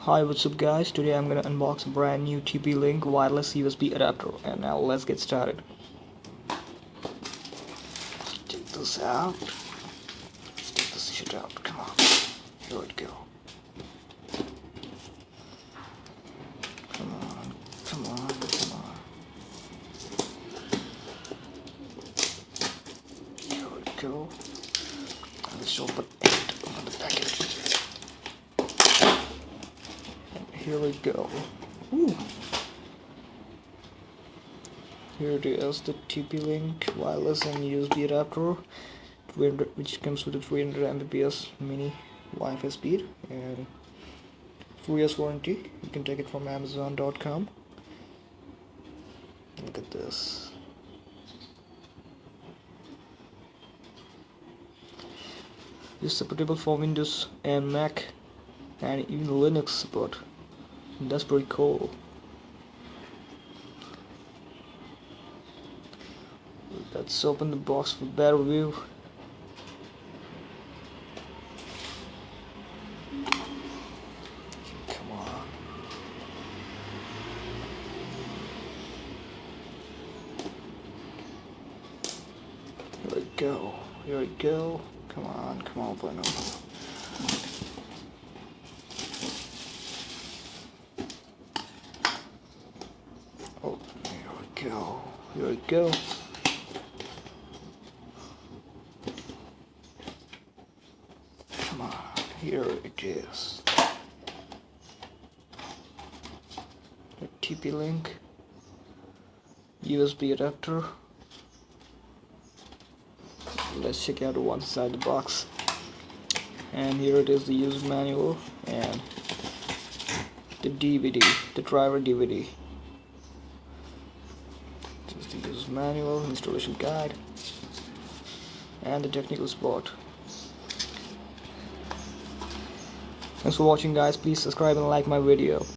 Hi, what's up guys? Today I'm gonna unbox a brand new TP-Link wireless USB adapter, and now let's get started. Take this out. Let's take this shit out. Come on. Here it go. Come on. Come on. Come on. Here it go. Let's open the package. Here we go. Ooh. Here it is, the TP-Link wireless and USB adapter, which comes with a 300 mbps mini Wi-Fi speed and 4 years warranty. You can take it from Amazon.com. Look at this. It's supportable for Windows and Mac and even Linux support. That's pretty cool. Let's open the box for better view. Come on. Here we go. Here we go. Come on, come on, open up. Oh, here we go. Here we go. Come on, here it is. The TP-Link USB adapter. Let's check out what's inside the box. And here it is, the user manual and the DVD, the driver DVD. This is the user manual, installation guide, and the technical support. Thanks for watching guys. Please subscribe and like my video.